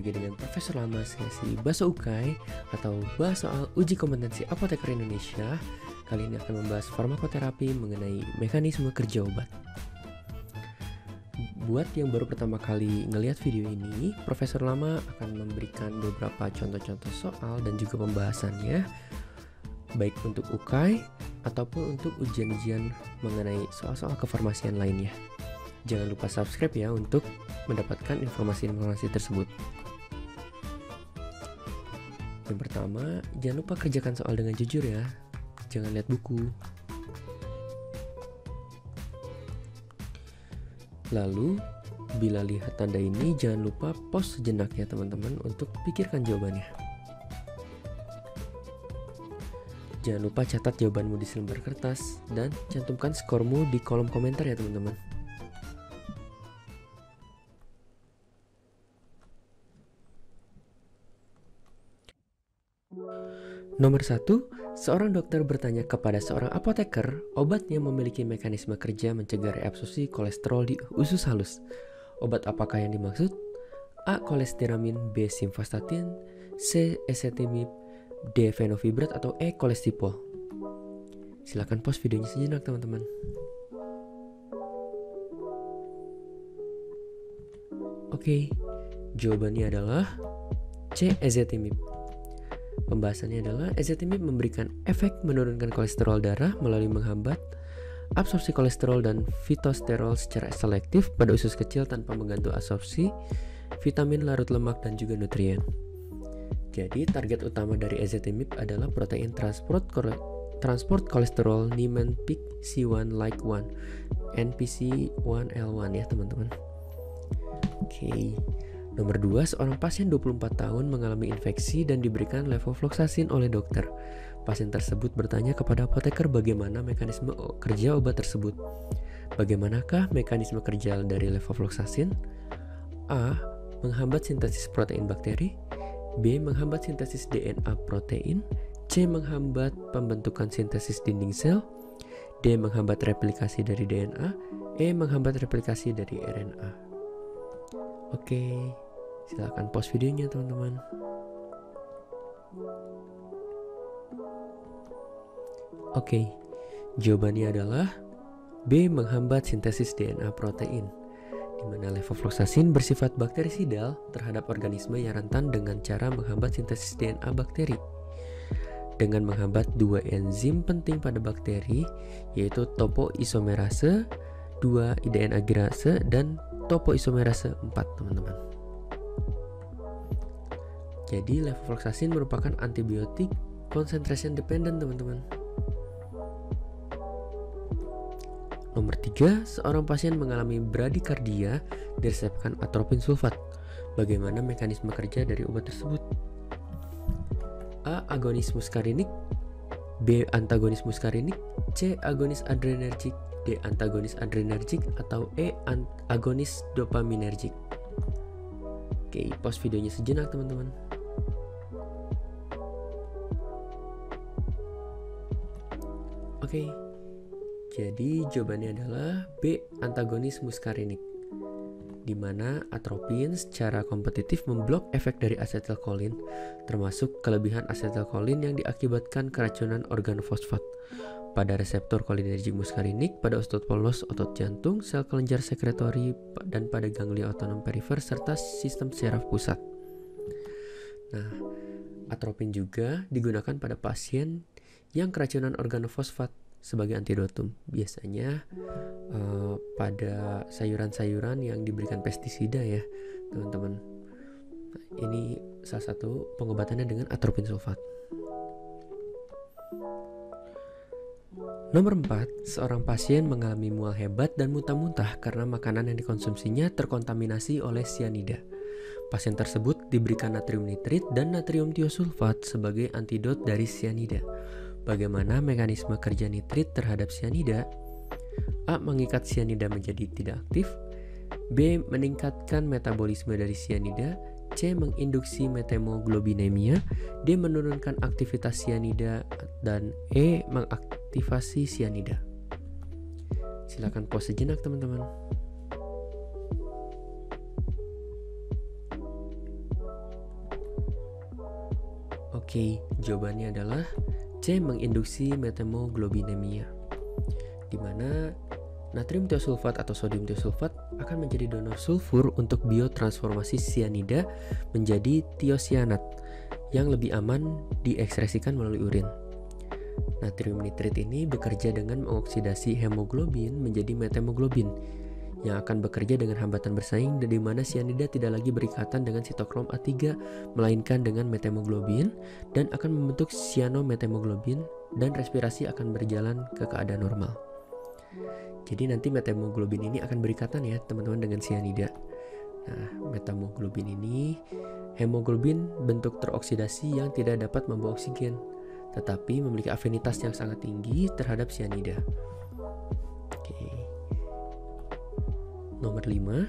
lagi dengan Profesor Lama sesi Bahasa UKAI atau bahas soal uji kompetensi apoteker Indonesia. Kali ini akan membahas farmakoterapi mengenai mekanisme kerja obat. Buat yang baru pertama kali ngelihat video ini, Profesor Lama akan memberikan beberapa contoh-contoh soal dan juga pembahasannya, baik untuk UKAI ataupun untuk ujian-ujian mengenai soal-soal kefarmasian lainnya. Jangan lupa subscribe ya untuk mendapatkan informasi-informasi tersebut. Yang pertama, jangan lupa kerjakan soal dengan jujur ya. Jangan lihat buku. Lalu, bila lihat tanda ini, jangan lupa pause sejenak ya teman-teman untuk pikirkan jawabannya. Jangan lupa catat jawabanmu di selembar kertas dan cantumkan skormu di kolom komentar ya teman-teman. Nomor 1, seorang dokter bertanya kepada seorang apoteker obat yang memiliki mekanisme kerja mencegah reabsorpsi kolesterol di usus halus. Obat apakah yang dimaksud? A. Kolestiramin, B. Simvastatin, C. Ezetimibe, D. Fenofibrat, atau E. Kolestipol. Silakan pause videonya sejenak teman-teman. Oke, jawabannya adalah C. Ezetimibe. Pembahasannya adalah ezetimibe memberikan efek menurunkan kolesterol darah melalui menghambat absorpsi kolesterol dan fitosterol secara selektif pada usus kecil tanpa mengganggu absorpsi vitamin larut lemak dan juga nutrien. Jadi target utama dari ezetimibe adalah protein transport kolesterol Niemann-Pick C1 like 1 NPC1L1 ya teman-teman. Oke. Nomor 2, seorang pasien 24 tahun mengalami infeksi dan diberikan levofloxacin oleh dokter. Pasien tersebut bertanya kepada apoteker bagaimana mekanisme kerja obat tersebut. Bagaimanakah mekanisme kerja dari levofloxacin? A. Menghambat sintesis protein bakteri. B. Menghambat sintesis DNA protein. C. Menghambat pembentukan sintesis dinding sel. D. Menghambat replikasi dari DNA. E. Menghambat replikasi dari RNA. Oke, silakan pause videonya teman-teman. Oke, jawabannya adalah B. Menghambat sintesis DNA protein, di mana levofloxacin bersifat bakterisidal terhadap organisme yang rentan dengan cara menghambat sintesis DNA bakteri. Dengan menghambat dua enzim penting pada bakteri, yaitu topoisomerase 2 DNA-gerase dan topoisomerase 4 teman-teman. Jadi levofloxacin merupakan antibiotik concentration dependent teman-teman. Nomor 3, seorang pasien mengalami bradikardia diresepkan atropin sulfat. Bagaimana mekanisme kerja dari obat tersebut? A. Agonis muskarinik, B. Antagonis muskarinik, C. Agonis adrenergik, D. Antagonis adrenergik, atau E. Agonis dopaminergik. Oke, pause videonya sejenak teman-teman. Oke, jadi jawabannya adalah B. Antagonis muskarinik, di mana atropin secara kompetitif memblok efek dari asetilkolin, termasuk kelebihan asetilkolin yang diakibatkan keracunan organ fosfat pada reseptor kolinergik muskarinik, pada otot polos otot jantung, sel kelenjar sekretori, dan pada ganglia otonom perifer serta sistem syaraf pusat. Nah, atropin juga digunakan pada pasien yang keracunan organofosfat sebagai antidotum, biasanya pada sayuran-sayuran yang diberikan pestisida ya teman-teman. Nah, ini salah satu pengobatannya dengan atropin sulfat. Nomor 4, seorang pasien mengalami mual hebat dan muntah-muntah karena makanan yang dikonsumsinya terkontaminasi oleh sianida. Pasien tersebut diberikan natrium nitrit dan natrium tiosulfat sebagai antidot dari sianida. Bagaimana mekanisme kerja nitrit terhadap sianida? A. Mengikat sianida menjadi tidak aktif. B. Meningkatkan metabolisme dari sianida. C. Menginduksi metemoglobinemia. D. Menurunkan aktivitas sianida. Dan E. Mengaktifasi sianida. Silakan pause sejenak teman-teman. Oke, jawabannya adalah C. Menginduksi metemoglobinemia, di mana natrium tiosulfat atau sodium tiosulfat akan menjadi donor sulfur untuk biotransformasi sianida menjadi tiosianat yang lebih aman diekspresikan melalui urin. Natrium nitrit ini bekerja dengan mengoksidasi hemoglobin menjadi metemoglobin yang akan bekerja dengan hambatan bersaing, di mana sianida tidak lagi berikatan dengan sitokrom A3 melainkan dengan metemoglobin dan akan membentuk sianometemoglobin dan respirasi akan berjalan ke keadaan normal. Jadi nanti metemoglobin ini akan berikatan ya teman-teman dengan sianida. Nah, metemoglobin ini hemoglobin bentuk teroksidasi yang tidak dapat membawa oksigen, tetapi memiliki afinitas yang sangat tinggi terhadap sianida. Oke. Nomor 5,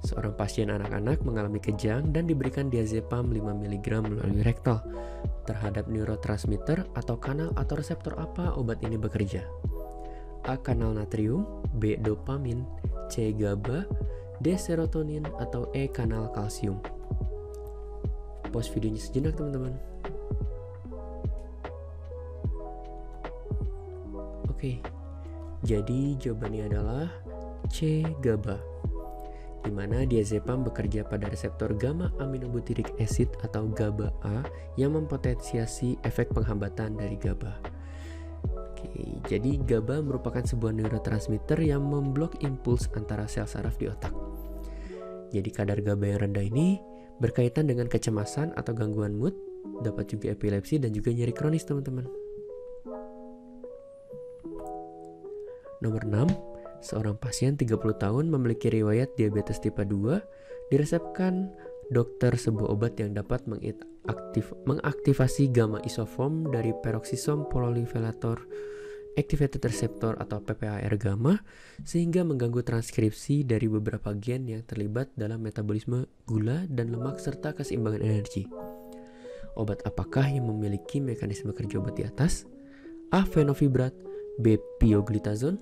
seorang pasien anak-anak mengalami kejang dan diberikan diazepam 5 mg melalui rektal. Terhadap neurotransmitter atau kanal atau reseptor apa obat ini bekerja? A. Kanal natrium, B. Dopamin, C. GABA, D. Serotonin, atau E. Kanal kalsium. Pause videonya sejenak teman-teman. Oke, jadi jawabannya adalah C. GABA, di mana diazepam bekerja pada reseptor gamma aminobutyric acid atau GABA-A yang mempotensiasi efek penghambatan dari GABA. Oke, jadi GABA merupakan sebuah neurotransmitter yang memblok impuls antara sel saraf di otak. Jadi kadar GABA yang rendah ini berkaitan dengan kecemasan atau gangguan mood, dapat juga epilepsi dan juga nyeri kronis teman-teman. Nomor 6, seorang pasien 30 tahun memiliki riwayat diabetes tipe 2, diresepkan dokter sebuah obat yang dapat mengaktifasi gamma isoform dari peroxisom proliferator activated receptor atau PPAR gamma sehingga mengganggu transkripsi dari beberapa gen yang terlibat dalam metabolisme gula dan lemak serta keseimbangan energi. Obat apakah yang memiliki mekanisme kerja obat di atas? A. Fenofibrat, B. Pioglitazone,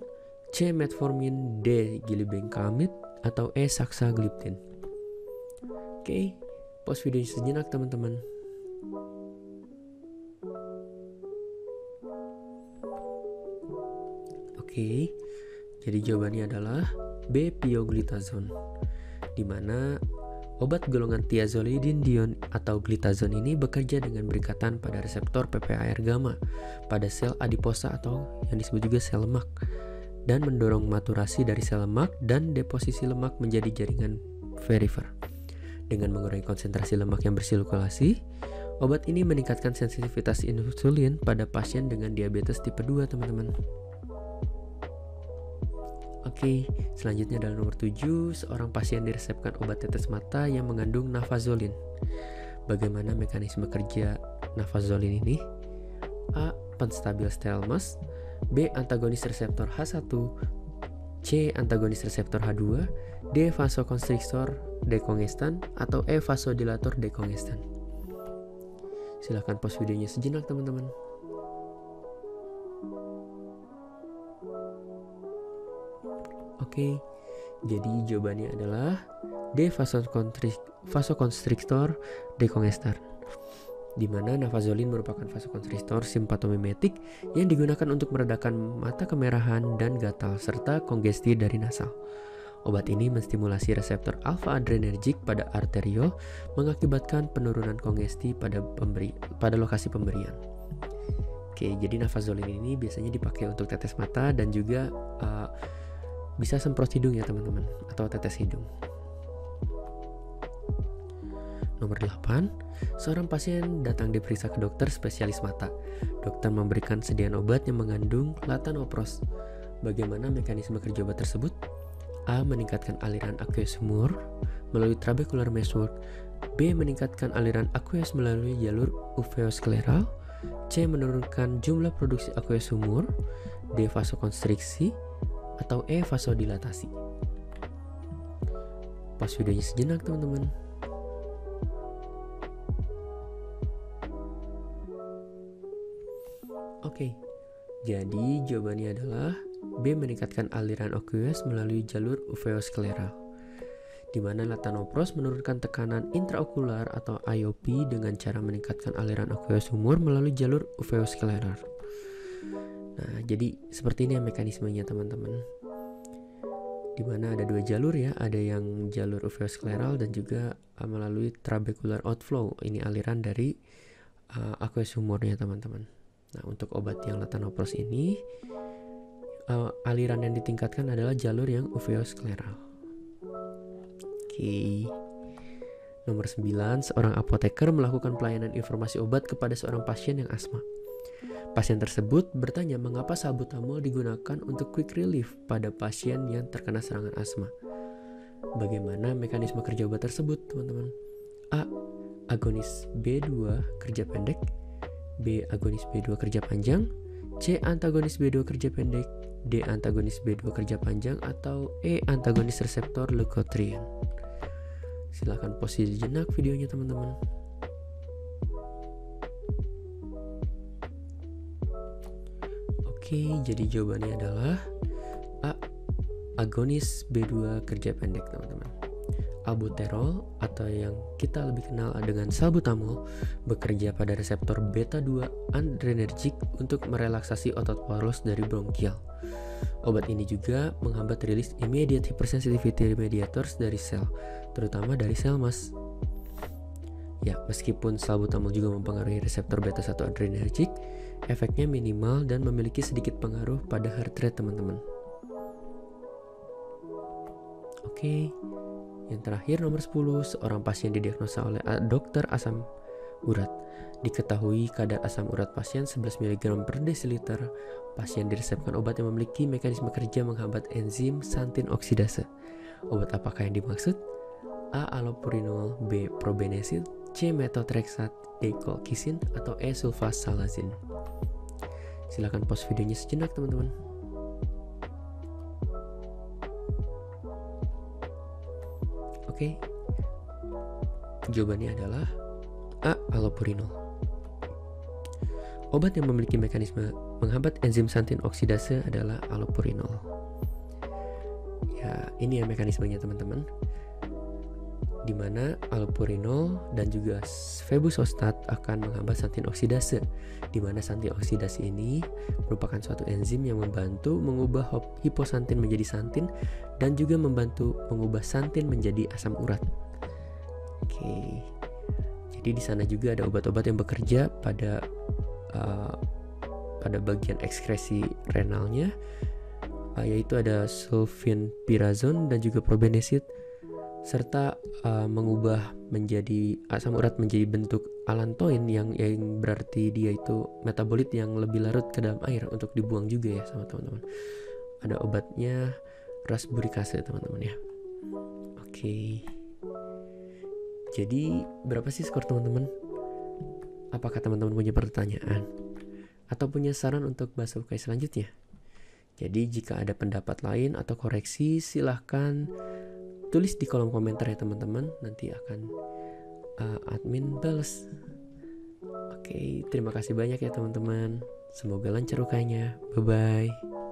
C. Metformin, D. Glibenclamide, atau E. Saxagliptin. Oke, pause video sejenak teman-teman. Oke, jadi jawabannya adalah B. Pioglitazone, di mana obat golongan thiazolidin atau glitazone ini bekerja dengan berikatan pada reseptor PPAR gamma pada sel adiposa atau yang disebut juga sel lemak, dan mendorong maturasi dari sel lemak dan deposisi lemak menjadi jaringan perifer. Dengan mengurangi konsentrasi lemak yang bersirkulasi, obat ini meningkatkan sensitivitas insulin pada pasien dengan diabetes tipe 2, teman-teman. Oke, selanjutnya adalah nomor 7, seorang pasien diresepkan obat tetes mata yang mengandung nafazolin. Bagaimana mekanisme kerja nafazolin ini? A. Penstabil stelmas, B. Antagonis reseptor H1, C. Antagonis reseptor H2, D. Vasokonstriktor dekongestan, atau E. Vasodilator dekongestan. Silahkan pause videonya sejenak teman-teman. Oke, jadi jawabannya adalah D. Vasokonstriktor dekongestan, di mana nafazolin merupakan vasokonstriktor simpatomimetik yang digunakan untuk meredakan mata kemerahan dan gatal serta kongesti dari nasal. Obat ini menstimulasi reseptor alfa adrenergik pada arteriol, mengakibatkan penurunan kongesti pada lokasi pemberian. Oke, jadi nafazolin ini biasanya dipakai untuk tetes mata dan juga bisa semprot hidung ya teman-teman, atau tetes hidung. Nomor 8, seorang pasien datang diperiksa ke dokter spesialis mata. Dokter memberikan sediaan obat yang mengandung latanopros. Bagaimana mekanisme kerja obat tersebut? A. Meningkatkan aliran aqueous humor melalui trabecular meshwork. B. Meningkatkan aliran aqueous melalui jalur uveoskleral. C. Menurunkan jumlah produksi aqueous humor. D. Vasokonstriksi, atau E. Vasodilatasi. Pause videonya sejenak teman-teman. Oke, jadi jawabannya adalah B. Meningkatkan aliran aqueous melalui jalur uveoskleral, di mana latanoprost menurunkan tekanan intraokular atau IOP dengan cara meningkatkan aliran aqueous humor melalui jalur uveoskleral. Nah, jadi seperti ini mekanismenya teman-teman. Di mana ada dua jalur ya, ada yang jalur uveoskleral dan juga melalui trabecular outflow. Ini aliran dari aqueous humornya teman-teman. Nah, untuk obat yang latanoprost ini aliran yang ditingkatkan adalah jalur yang uveoskleral. Oke. Nomor 9, seorang apoteker melakukan pelayanan informasi obat kepada seorang pasien yang asma. Pasien tersebut bertanya mengapa salbutamol digunakan untuk quick relief pada pasien yang terkena serangan asma. Bagaimana mekanisme kerja obat tersebut, teman-teman? A. Agonis B2 kerja pendek, B. Agonis B2 kerja panjang, C. Antagonis B2 kerja pendek, D. Antagonis B2 kerja panjang, atau E. Antagonis reseptor leukotriene. Silahkan pause sejenak videonya teman-teman. Oke, jadi jawabannya adalah A. Agonis B2 kerja pendek teman-teman. Albuterol atau yang kita lebih kenal dengan salbutamol bekerja pada reseptor beta 2 adrenergic untuk merelaksasi otot poros dari bronkial. Obat ini juga menghambat rilis immediate hypersensitivity mediators dari sel, terutama dari sel mas. Ya, meskipun salbutamol juga mempengaruhi reseptor beta 1 adrenergic, efeknya minimal dan memiliki sedikit pengaruh pada heart rate teman-teman. Oke. Yang terakhir nomor 10, seorang pasien didiagnosa oleh dokter asam urat. Diketahui kadar asam urat pasien 11 mg per desiliter. Pasien diresepkan obat yang memiliki mekanisme kerja menghambat enzim santin oksidase. Obat apakah yang dimaksud? A. Allopurinol, B. Probenecid, C. Methotrexate, D. Colchicine, atau E. Sulfasalazine. Silakan pause videonya sejenak teman-teman. Oke, jawabannya adalah A. Allopurinol. Obat yang memiliki mekanisme menghambat enzim santin oksidase adalah allopurinol. Ya, ini ya mekanismenya teman-teman. Di mana allopurinol dan juga febuxostat akan menghambat santin oksidase. Di mana santin oksidase ini merupakan suatu enzim yang membantu mengubah hiposantin menjadi santin dan juga membantu mengubah santin menjadi asam urat. Oke. Jadi di sana juga ada obat-obat yang bekerja pada bagian ekskresi renalnya, yaitu ada sulfenpirazon dan juga probenecid, serta mengubah menjadi asam urat menjadi bentuk alantoin yang berarti dia itu metabolit yang lebih larut ke dalam air untuk dibuang juga ya sama teman-teman. Ada obatnya rasburicase teman-teman ya. Oke. Jadi berapa sih skor teman-teman? Apakah teman-teman punya pertanyaan atau punya saran untuk bahas UKI selanjutnya? Jadi jika ada pendapat lain atau koreksi silahkan tulis di kolom komentar ya teman-teman. Nanti akan admin balas. Oke, terima kasih banyak ya teman-teman. Semoga lancar UKI-nya. Bye-bye.